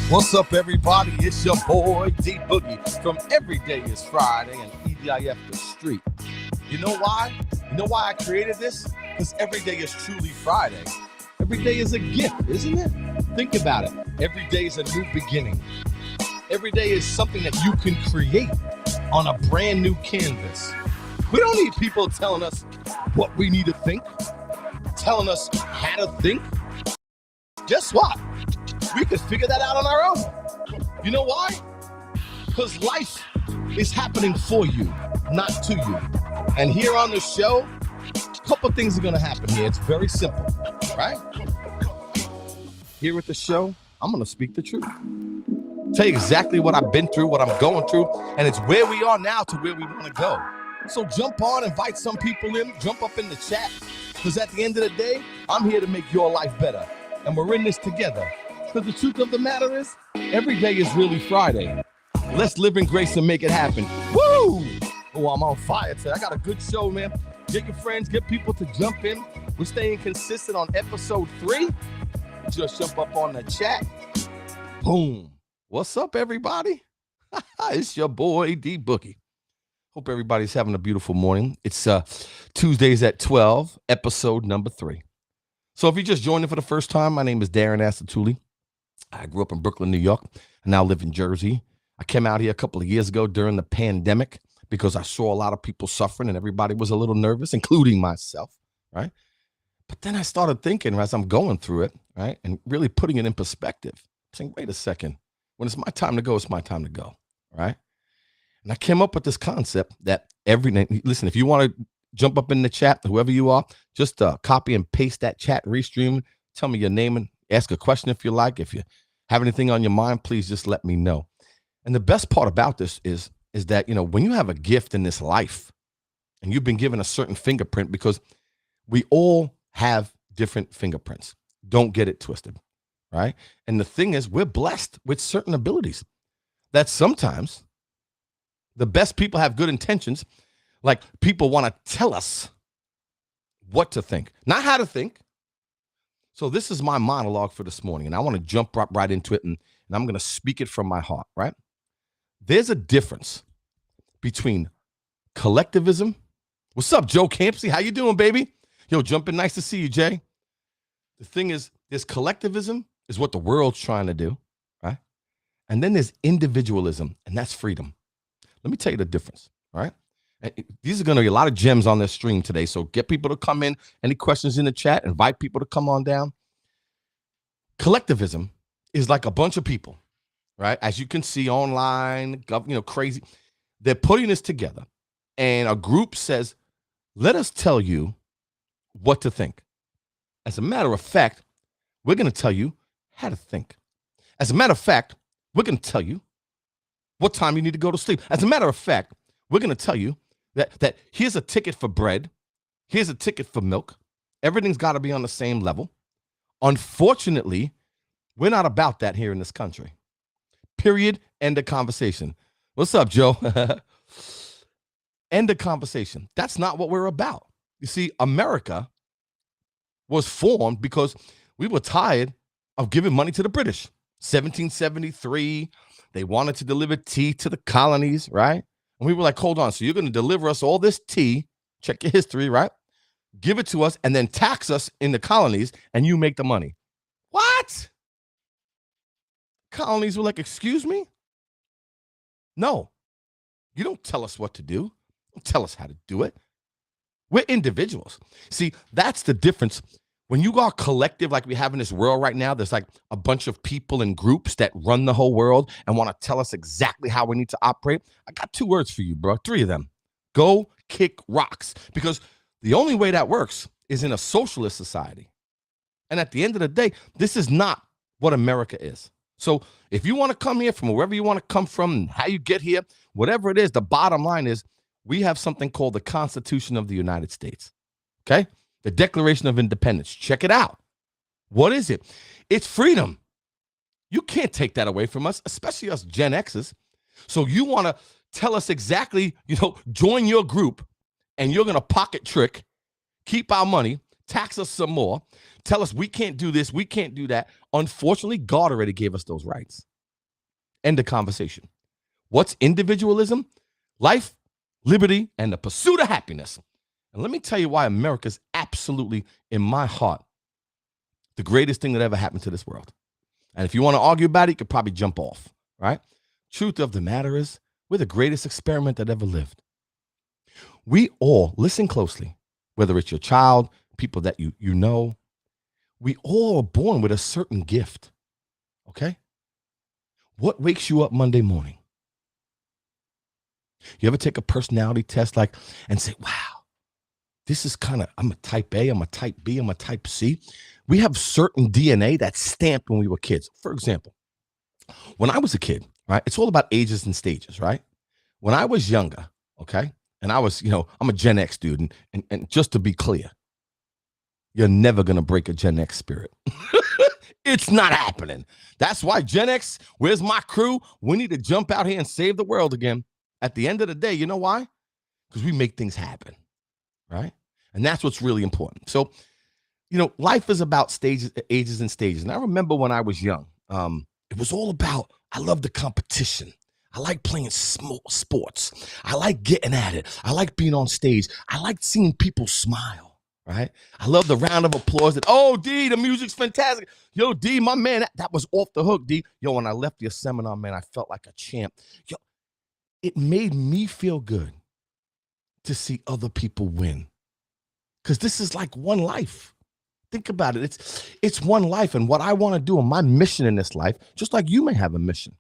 What's up, everybody? It's your boy, D Boogie from Every Day is Friday and EDIF The Street. You know why? You know why I created this? Because every day is truly Friday. Every day is a gift, isn't it? Think about it. Every day is a new beginning. Every day is something that you can create on a brand new canvas. We don't need people telling us what we need to think, telling us how to think. Guess what? We could figure that out on our own. You know why? Because life is happening for you, not to you. And here on the show, a couple things are going to happen here. It's very simple, right? Here at the show, I'm going to speak the truth. Tell you exactly what I've been through, what I'm going through, and it's where we are now to where we want to go. So jump on, invite some people in, jump up in the chat, because at the end of the day, I'm here to make your life better. And we're in this together. Because the truth of the matter is, every day is really Friday. Let's live in grace and make it happen. Woo! Oh, I'm on fire today. I got a good show, man. Get your friends, get people to jump in. We're staying consistent on episode 3. Just jump up on the chat. Boom. What's up, everybody? It's your boy, D Boogie. Hope everybody's having a beautiful morning. It's Tuesdays at 12, episode number 3. So if you just joined in for the first time, my name is Darren Asatuli. I grew up in Brooklyn, New York, and now live in Jersey. I came out here a couple of years ago during the pandemic because I saw a lot of people suffering and everybody was a little nervous, including myself, right? But then I started thinking as I'm going through it, right, and really putting it in perspective, saying, wait a second, when it's my time to go, it's my time to go, right? And I came up with this concept that listen, if you want to jump up in the chat, whoever you are, just copy and paste that chat, restream, tell me your name and ask a question if you like. If you have anything on your mind, please just let me know. And the best part about this is that, when you have a gift in this life and you've been given a certain fingerprint, because we all have different fingerprints. Don't get it twisted, right? And the thing is, we're blessed with certain abilities that sometimes the best people have good intentions. Like, people want to tell us what to think, not how to think. So this is my monologue for this morning, and I want to jump right into it, and I'm going to speak it from my heart, right? There's a difference between collectivism. What's up, Joe Campsey? How you doing, baby? Yo, jump in. Nice to see you, Jay. The thing is, there's collectivism is what the world's trying to do, right? And then there's individualism, and that's freedom. Let me tell you the difference, right? These are going to be a lot of gems on this stream today. So get people to come in. Any questions in the chat, invite people to come on down. Collectivism is like a bunch of people, right? As you can see online, crazy. They're putting this together. And a group says, let us tell you what to think. As a matter of fact, we're going to tell you how to think. As a matter of fact, we're going to tell you what time you need to go to sleep. As a matter of fact, we're going to tell you that here's a ticket for bread, here's a ticket for milk. Everything's got to be on the same level. Unfortunately, we're not about that here in this country. Period. End of conversation. What's up, Joe? End of conversation. That's not what we're about. You see, America was formed because we were tired of giving money to the British. 1773, they wanted to deliver tea to the colonies, right? And we were like, hold on, so you're going to deliver us all this tea, check your history, right? Give it to us and then tax us in the colonies and you make the money. What? Colonies were like, excuse me? No, you don't tell us what to do. Don't tell us how to do it. We're individuals. See, that's the difference. When you are collective, like we have in this world right now, there's like a bunch of people and groups that run the whole world and want to tell us exactly how we need to operate. I got 2 words for you, bro. 3 of them. Go kick rocks. Because the only way that works is in a socialist society. And at the end of the day, this is not what America is. So if you want to come here from wherever you want to come from, how you get here, whatever it is, the bottom line is we have something called the Constitution of the United States. Okay? The Declaration of Independence. Check it out. What is it? It's freedom. You can't take that away from us, especially us Gen Xers. So you want to tell us exactly, join your group and you're going to pocket trick, keep our money, tax us some more, tell us we can't do this, we can't do that. Unfortunately, God already gave us those rights. End of conversation. What's individualism? Life, liberty, and the pursuit of happiness. And let me tell you why America is absolutely, in my heart, the greatest thing that ever happened to this world. And if you want to argue about it, you could probably jump off, right? Truth of the matter is, we're the greatest experiment that ever lived. We all, listen closely, whether it's your child, people that you know, we all are born with a certain gift, okay? What wakes you up Monday morning? You ever take a personality test and say, wow, this is I'm a type A, I'm a type B, I'm a type C. We have certain DNA that's stamped when we were kids. For example, when I was a kid, right, it's all about ages and stages, right? When I was younger, okay, and I was, I'm a Gen X dude, and just to be clear, you're never going to break a Gen X spirit. It's not happening. That's why Gen X, where's my crew? We need to jump out here and save the world again. At the end of the day, you know why? Because we make things happen, right? And that's what's really important. So, life is about stages, ages and stages. And I remember when I was young, it was all about, I love the competition. I like playing sports. I like getting at it. I like being on stage. I like seeing people smile, right? I love the round of applause that, oh, D, the music's fantastic. Yo, D, my man, that was off the hook, D. Yo, when I left your seminar, man, I felt like a champ. Yo, it made me feel good to see other people win. Because this is like one life. Think about it. It's one life. And what I want to do, and my mission in this life, just like you may have a mission,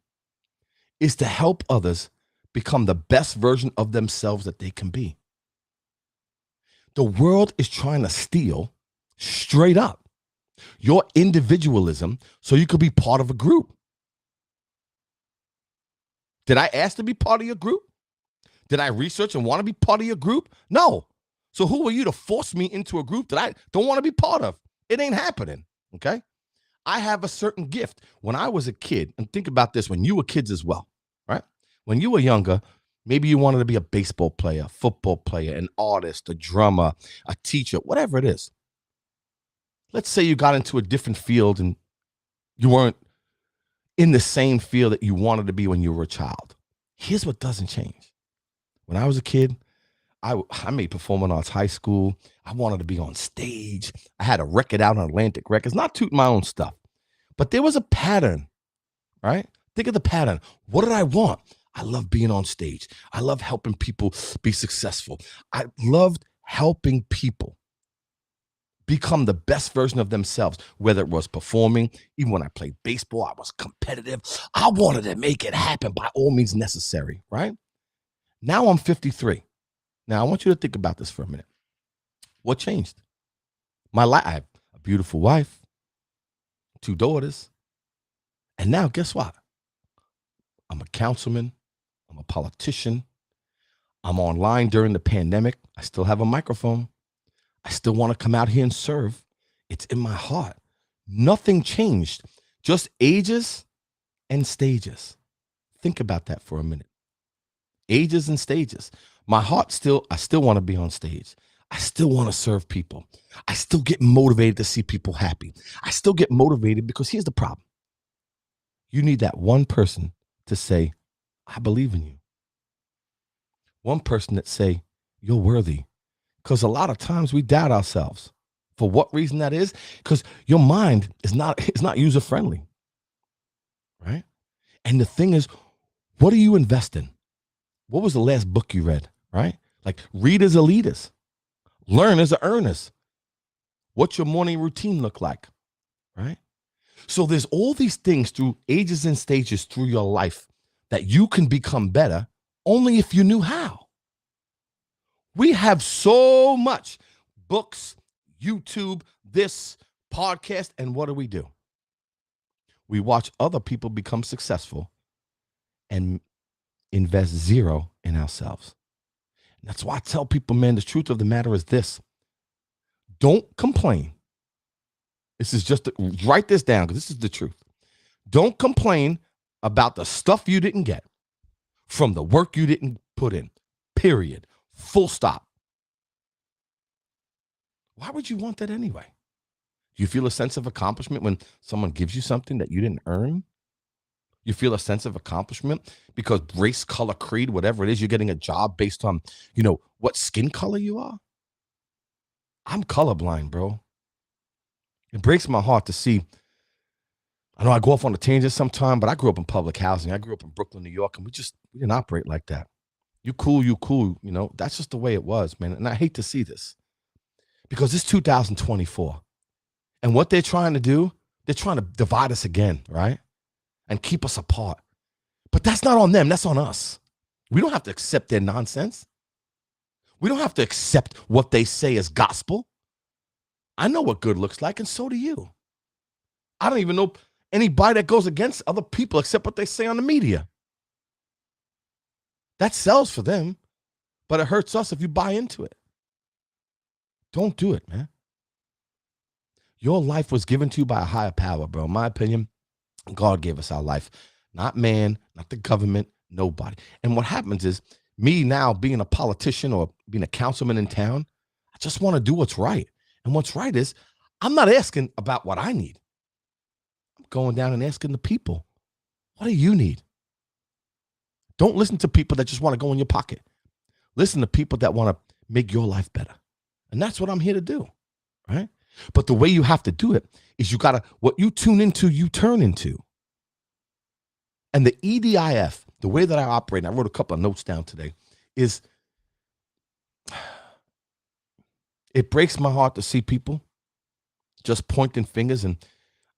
is to help others become the best version of themselves that they can be. The world is trying to steal, straight up, your individualism so you could be part of a group. Did I ask to be part of your group? Did I research and want to be part of your group? No. So who are you to force me into a group that I don't want to be part of? It ain't happening, okay? I have a certain gift. When I was a kid, and think about this, when you were kids as well, right? When you were younger, maybe you wanted to be a baseball player, football player, an artist, a drummer, a teacher, whatever it is. Let's say you got into a different field and you weren't in the same field that you wanted to be when you were a child. Here's what doesn't change. When I was a kid, I made performing arts high school. I wanted to be on stage. I had a record out on Atlantic Records, not tooting my own stuff. But there was a pattern, right? Think of the pattern. What did I want? I love being on stage. I love helping people be successful. I loved helping people become the best version of themselves, whether it was performing. Even when I played baseball, I was competitive. I wanted to make it happen by all means necessary, right? Now I'm 53. Now, I want you to think about this for a minute. What changed? My life. I have a beautiful wife, 2 daughters. And now, guess what? I'm a councilman. I'm a politician. I'm online during the pandemic. I still have a microphone. I still want to come out here and serve. It's in my heart. Nothing changed. Just ages and stages. Think about that for a minute. Ages and stages. My heart I still want to be on stage. I still want to serve people. I still get motivated to see people happy. I still get motivated because here's the problem. You need that one person to say, I believe in you. One person that say, you're worthy. Because a lot of times we doubt ourselves. For what reason that is? Because your mind is not user-friendly, right? And the thing is, what do you invest in? What was the last book you read, right? Like, read as a leaders. Learn as a earners. What's your morning routine look like, right? So there's all these things through ages and stages through your life that you can become better only if you knew how. We have so much books, YouTube, this podcast, and what do? We watch other people become successful and invest zero in ourselves. And that's why I tell people, man, the truth of the matter is this. Don't complain. This is just, write this down because this is the truth. Don't complain about the stuff you didn't get from the work you didn't put in, period. Full stop. Why would you want that anyway? You feel a sense of accomplishment when someone gives you something that you didn't earn? You feel a sense of accomplishment because race, color, creed, whatever it is, you're getting a job based on, what skin color you are? I'm colorblind, bro. It breaks my heart to see. I know I go off on a tangent sometime, but I grew up in public housing. I grew up in Brooklyn, New York, and we didn't operate like that. You cool. That's just the way it was, man. And I hate to see this because it's 2024. And what they're trying to do, they're trying to divide us again, right? And keep us apart. But that's not on them. That's on us. We don't have to accept their nonsense. We don't have to accept what they say as gospel. I know what good looks like, and so do you. I don't even know anybody that goes against other people except what they say on the media. That sells for them, but it hurts us if you buy into it. Don't do it, man. Your life was given to you by a higher power, bro. In my opinion, God gave us our life. Not man, not the government, nobody. And what happens is, me now being a politician or being a councilman in town, I just want to do what's right. And what's right is, I'm not asking about what I need. I'm going down and asking the people, what do you need? Don't listen to people that just want to go in your pocket. Listen to people that want to make your life better. And that's what I'm here to do, right? But the way you have to do it is what you tune into, you turn into. And the EDIF, the way that I operate, and I wrote a couple of notes down today, is it breaks my heart to see people just pointing fingers. And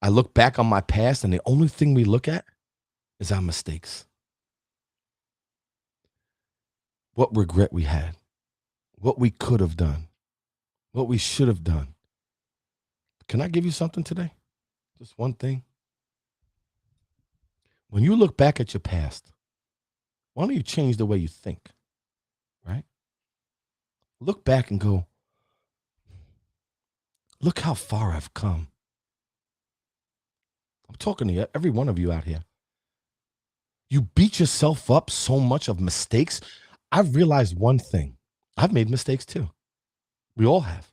I look back on my past, and the only thing we look at is our mistakes. What regret we had, what we could have done, what we should have done. Can I give you something today? Just one thing. When you look back at your past, why don't you change the way you think, right? Look back and go, look how far I've come. I'm talking to every one of you out here. You beat yourself up so much of mistakes. I've realized one thing. I've made mistakes too. We all have.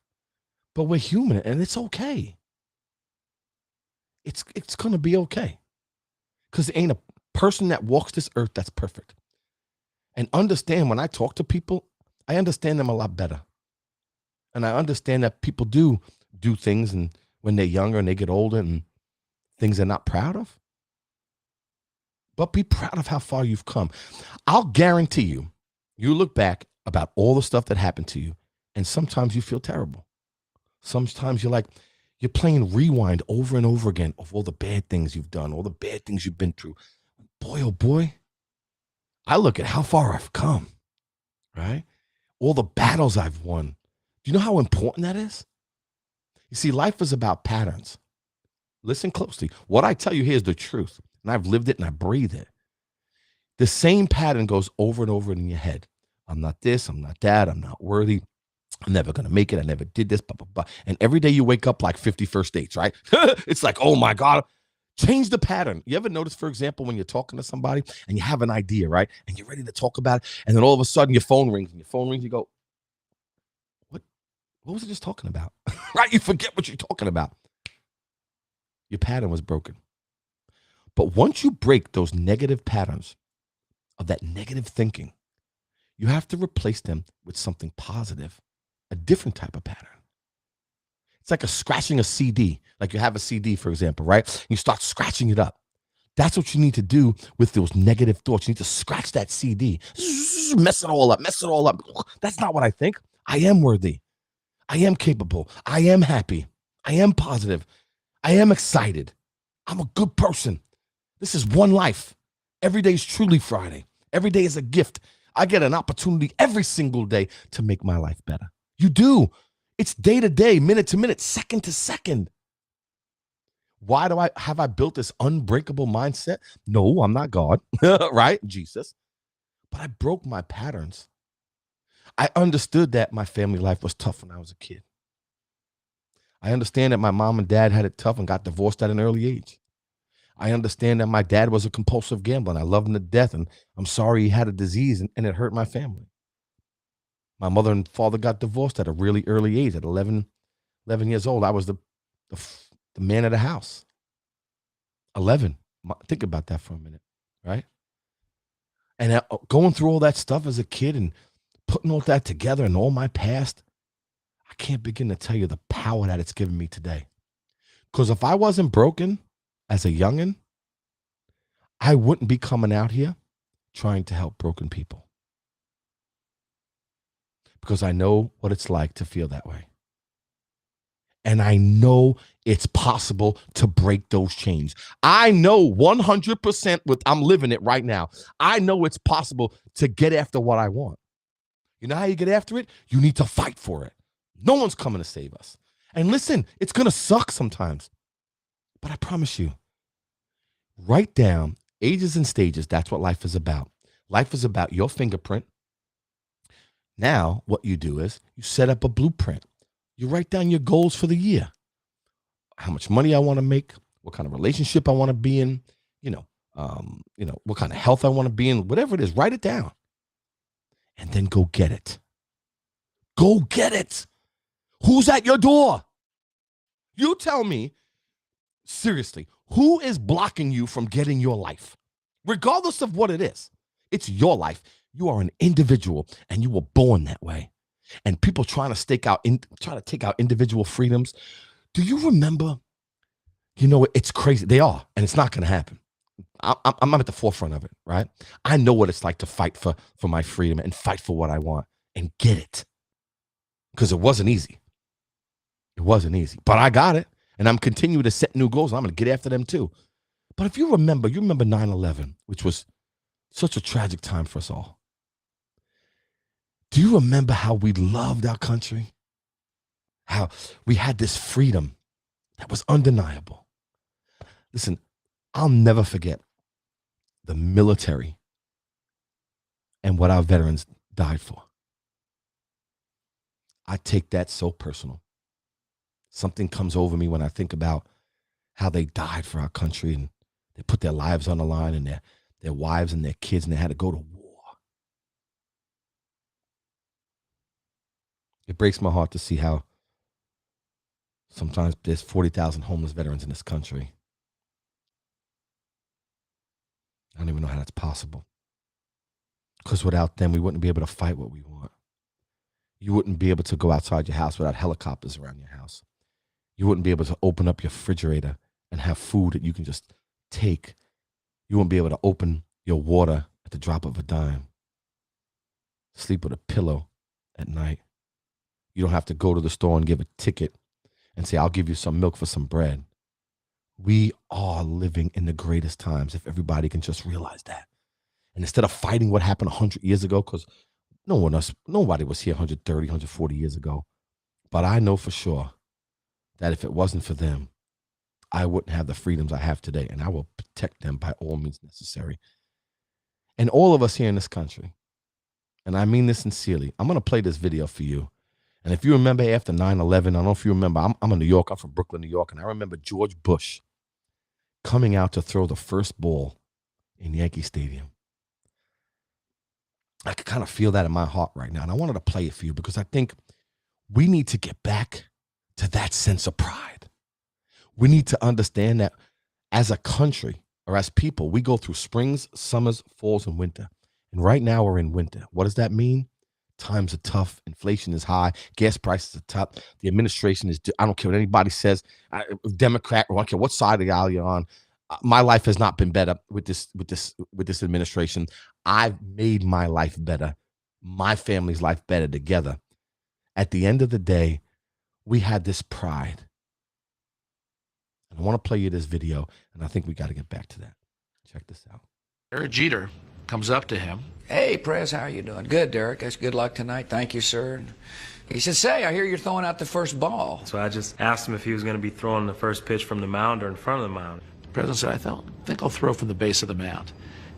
But we're human, and it's okay. It's going to be okay. Because there ain't a person that walks this earth that's perfect. And understand, when I talk to people, I understand them a lot better. And I understand that people do things and when they're younger and they get older and things they're not proud of. But be proud of how far you've come. I'll guarantee you, you look back about all the stuff that happened to you, and sometimes you feel terrible. Sometimes you're playing rewind over and over again of all the bad things you've done, all the bad things you've been through. Boy, oh boy, I look at how far I've come, right? All the battles I've won. Do you know how important that is? You see, life is about patterns. Listen closely. What I tell you here is the truth, and I've lived it and I breathe it. The same pattern goes over and over in your head. I'm not this, I'm not that, I'm not worthy. I'm never going to make it. I never did this, blah, blah, blah. And every day you wake up like 50 first dates, right? It's like, oh my God, change the pattern. You ever notice, for example, when you're talking to somebody and you have an idea, right? And you're ready to talk about it. And then all of a sudden your phone rings, you go, what was I just talking about? Right? You forget what you're talking about. Your pattern was broken. But once you break those negative patterns of that negative thinking, you have to replace them with something positive. A different type of pattern. It's like scratching a CD. Like you have a CD, for example, right? You start scratching it up. That's what you need to do with those negative thoughts. You need to scratch that CD. Mess it all up. That's not what I think. I am worthy. I am capable. I am happy. I am positive. I am excited. I'm a good person. This is one life. Every day is truly Friday. Every day is a gift. I get an opportunity every single day to make my life better. You do. It's day to day, minute to minute, second to second. Why have I built this unbreakable mindset? No, I'm not God, right? Jesus. But I broke my patterns. I understood that my family life was tough when I was a kid. I understand that my mom and dad had it tough and got divorced at an early age. I understand that my dad was a compulsive gambler and I love him to death. And I'm sorry he had a disease and it hurt my family. My mother and father got divorced at a really early age, at 11 years old. I was the man of the house. 11. Think about that for a minute, right? And going through all that stuff as a kid and putting all that together and all my past, I can't begin to tell you the power that it's given me today. Because if I wasn't broken as a youngin', I wouldn't be coming out here trying to help broken people. Because I know what it's like to feel that way. And I know it's possible to break those chains. I know 100% I'm living it right now. I know it's possible to get after what I want. You know how you get after it? You need to fight for it. No one's coming to save us. And listen, it's going to suck sometimes. But I promise you, write down ages and stages. That's what life is about. Life is about your fingerprint. Now, what you do is you set up a blueprint. You write down your goals for the year. How much money I want to make, what kind of relationship I want to be in, what kind of health I want to be in, whatever it is, write it down. And then go get it. Go get it. Who's at your door? You tell me, seriously, who is blocking you from getting your life? Regardless of what it is, it's your life. You are an individual and you were born that way. And people trying to take out individual freedoms. Do you remember? It's crazy. They are, and it's not going to happen. I'm at the forefront of it, right? I know what it's like to fight for my freedom and fight for what I want and get it. Because it wasn't easy. It wasn't easy, but I got it. And I'm continuing to set new goals. And I'm going to get after them too. But if you remember 9/11, which was such a tragic time for us all. Do you remember how we loved our country? How we had this freedom that was undeniable. Listen, I'll never forget the military and what our veterans died for. I take that so personal. Something comes over me when I think about how they died for our country and they put their lives on the line and their wives and their kids, and they had to go to war. It breaks my heart to see how sometimes there's 40,000 homeless veterans in this country. I don't even know how that's possible. Because without them, we wouldn't be able to fight what we want. You wouldn't be able to go outside your house without helicopters around your house. You wouldn't be able to open up your refrigerator and have food that you can just take. You wouldn't be able to open your water at the drop of a dime. Sleep with a pillow at night. You don't have to go to the store and give a ticket and say, I'll give you some milk for some bread. We are living in the greatest times if everybody can just realize that. And instead of fighting what happened 100 years ago, because nobody was here 130, 140 years ago. But I know for sure that if it wasn't for them, I wouldn't have the freedoms I have today, and I will protect them by all means necessary. And all of us here in this country, and I mean this sincerely, I'm going to play this video for you. And if you remember after 9/11, I don't know if you remember, I'm in New York. I'm from Brooklyn, New York. And I remember George Bush coming out to throw the first ball in Yankee Stadium. I could kind of feel that in my heart right now. And I wanted to play it for you because I think we need to get back to that sense of pride. We need to understand that as a country or as people, we go through springs, summers, falls, and winter. And right now we're in winter. What does that mean? Times are tough. Inflation is high. Gas prices are tough. The administration is, I don't care what anybody says, Democrat, or I don't care what side of the aisle you're on. My life has not been better with this administration. I've made my life better, my family's life better together. At the end of the day, we had this pride. And I want to play you this video, and I think we got to get back to that. Check this out. Derek Jeter comes up to him. Hey, Prez, how are you doing? Good, Derek. That's good luck tonight. Thank you, sir. He said, say, I hear you're throwing out the first ball. So I just asked him if he was going to be throwing the first pitch from the mound or in front of the mound. The president said, I think I'll throw from the base of the mound.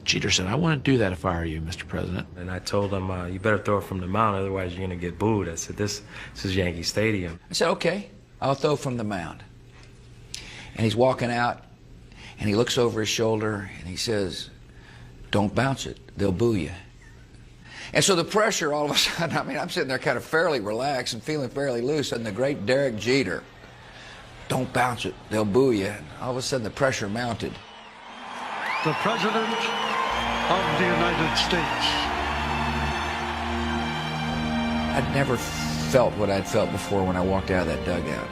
Jeter said, I wouldn't do that if I were you, Mr. President. And I told him, you better throw it from the mound, otherwise you're going to get booed. I said, this is Yankee Stadium. I said, okay, I'll throw from the mound. And he's walking out, and he looks over his shoulder, and he says, don't bounce it. They'll boo you. And so the pressure, all of a sudden, I mean, I'm sitting there kind of fairly relaxed and feeling fairly loose, and the great Derek Jeter, don't bounce it. They'll boo you. And all of a sudden, the pressure mounted. The President of the United States. I'd never felt what I'd felt before when I walked out of that dugout.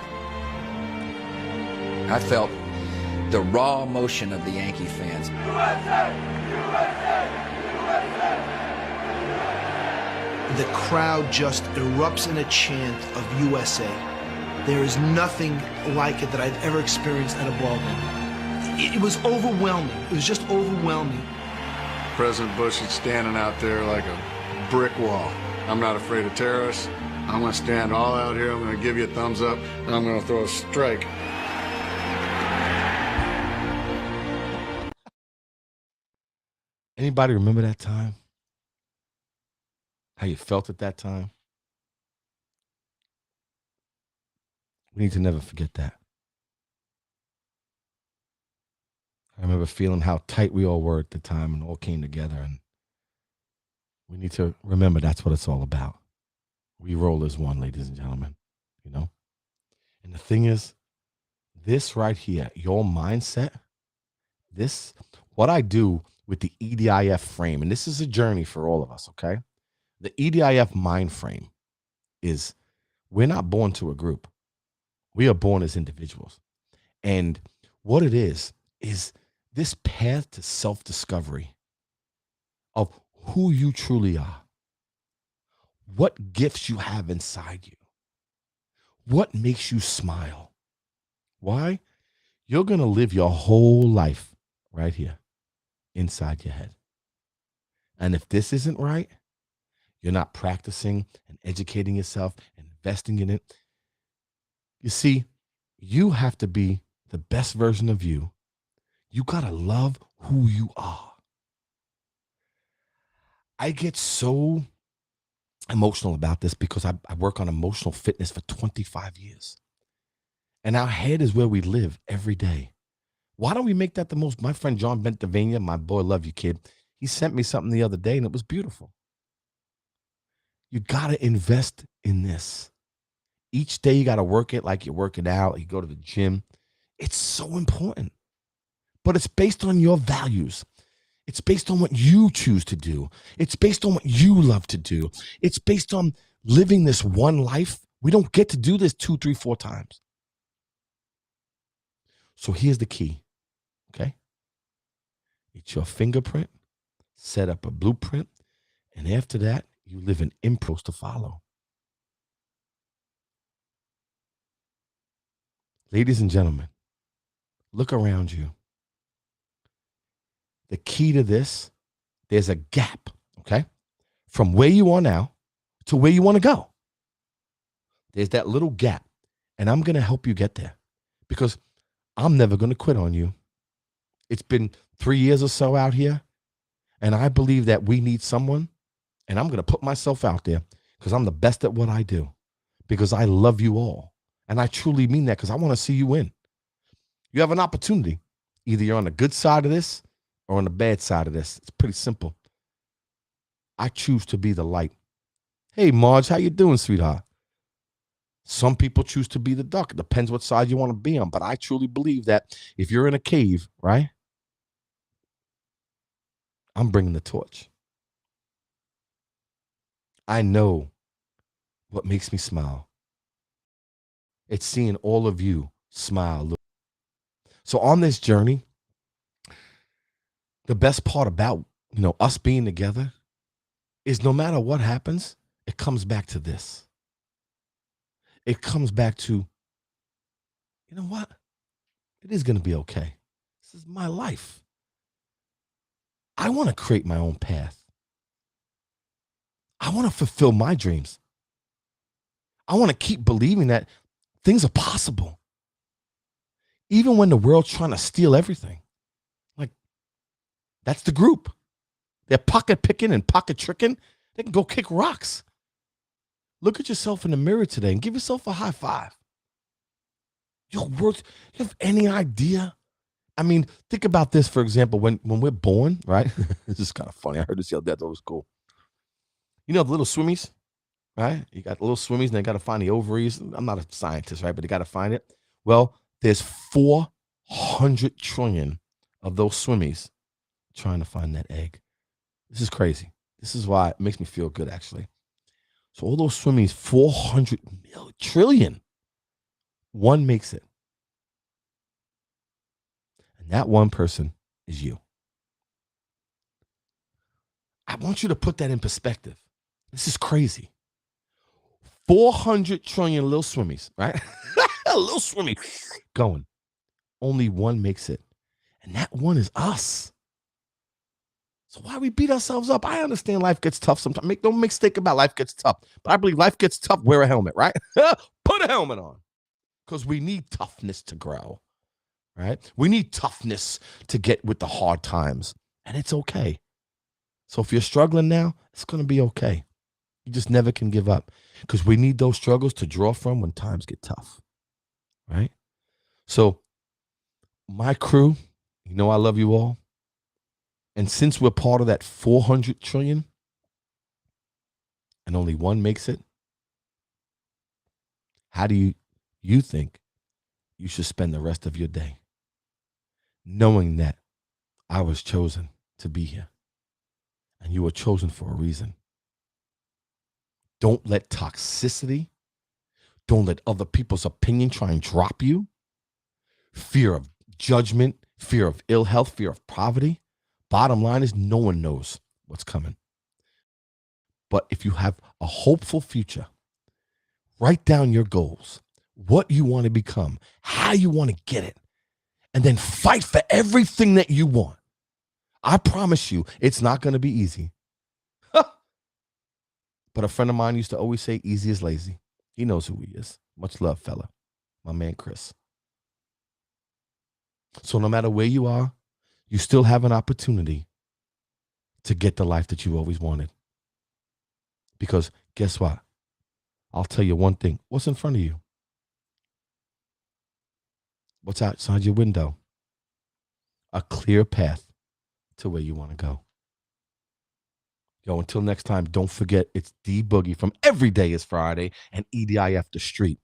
I felt the raw emotion of the Yankee fans. USA! USA! USA! The crowd just erupts in a chant of USA. There is nothing like it that I've ever experienced at a ball game. It was overwhelming. It was just overwhelming. President Bush is standing out there like a brick wall. I'm not afraid of terrorists. I'm going to stand all out here. I'm going to give you a thumbs up, and I'm going to throw a strike. Anybody remember that time? How you felt at that time? We need to never forget that. I remember feeling how tight we all were at the time and all came together. And we need to remember that's what it's all about. We roll as one, ladies and gentlemen, you know? And the thing is, this right here, your mindset, this, what I do with the EDIF frame, and this is a journey for all of us, okay? The EDIF mind frame is we're not born to a group. We are born as individuals. And what it is this path to self-discovery of who you truly are, what gifts you have inside you, what makes you smile. Why? You're going to live your whole life right here inside your head. And if this isn't right, you're not practicing and educating yourself and investing in it. You see, you have to be the best version of you. You got to love who you are. I get so emotional about this because I work on emotional fitness for 25 years. And our head is where we live every day. Why don't we make that the most? My friend John Bentavania, my boy, love you, kid. He sent me something the other day and it was beautiful. You got to invest in this. Each day you got to work it like you're working out. You go to the gym. It's so important. But it's based on your values. It's based on what you choose to do. It's based on what you love to do. It's based on living this one life. We don't get to do this 2, 3, 4 times. So here's the key, okay? It's your fingerprint, set up a blueprint, and after that, you live an impulse to follow. Ladies and gentlemen, look around you. The key to this, there's a gap, okay? From where you are now to where you want to go. There's that little gap, and I'm going to help you get there because I'm never going to quit on you. It's been 3 years or so out here, and I believe that we need someone, and I'm going to put myself out there because I'm the best at what I do, because I love you all, and I truly mean that because I want to see you win. You have an opportunity. Either you're on the good side of this or on the bad side of this. It's pretty simple. I choose to be the light. Hey, Marge, how you doing, sweetheart? Some people choose to be the dark. It depends what side you want to be on. But I truly believe that if you're in a cave, right, I'm bringing the torch. I know what makes me smile. It's seeing all of you smile. So on this journey, the best part about, us being together is no matter what happens, it comes back to this. It comes back to, you know what? It is going to be okay. This is my life. I want to create my own path. I want to fulfill my dreams. I want to keep believing that things are possible. Even when the world's trying to steal everything. Like, that's the group. They're pocket picking and pocket tricking. They can go kick rocks. Look at yourself in the mirror today and give yourself a high five. You're worth, you have any idea? I mean, think about this, for example, when we're born, right? This is kind of funny. I heard this the other day. I thought it was cool. You know the little swimmies, right? You got the little swimmies and they got to find the ovaries. I'm not a scientist, right? But they got to find it. Well, there's 400 trillion of those swimmies trying to find that egg. This is crazy. This is why it makes me feel good, actually. So all those swimmies, 400 trillion. One makes it. And that one person is you. I want you to put that in perspective. This is crazy. 400 trillion little swimmies, right? Little swimmy going. Only one makes it. And that one is us. So why we beat ourselves up? I understand life gets tough sometimes. Make no mistake about life gets tough. But I believe life gets tough. Wear a helmet, right? Put a helmet on. Because we need toughness to grow, right? We need toughness to get with the hard times. And it's okay. So if you're struggling now, it's going to be okay. You just never can give up. Because we need those struggles to draw from when times get tough, right? So my crew, you know I love you all. And since we're part of that 400 trillion and only one makes it, how do you think you should spend the rest of your day? Knowing that I was chosen to be here and you were chosen for a reason. Don't let toxicity, don't let other people's opinion try and drop you. Fear of judgment, fear of ill health, fear of poverty. Bottom line is no one knows what's coming. But if you have a hopeful future, write down your goals, what you want to become, how you want to get it, and then fight for everything that you want. I promise you, it's not going to be easy. But a friend of mine used to always say, easy is lazy. He knows who he is. Much love, fella. My man, Chris. So no matter where you are, you still have an opportunity to get the life that you always wanted. Because guess what? I'll tell you one thing. What's in front of you? What's outside your window? A clear path to where you want to go. Yo, until next time, don't forget it's D Boogie from Every Day is Friday and EDIF The Street,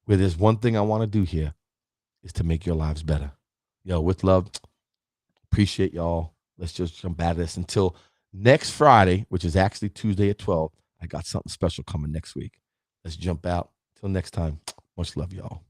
where there's one thing I want to do here is to make your lives better. Yo, with love, appreciate y'all. Let's just jump at this until next Friday, which is actually Tuesday at 12. I got something special coming next week. Let's jump out. Till next time, much love, y'all.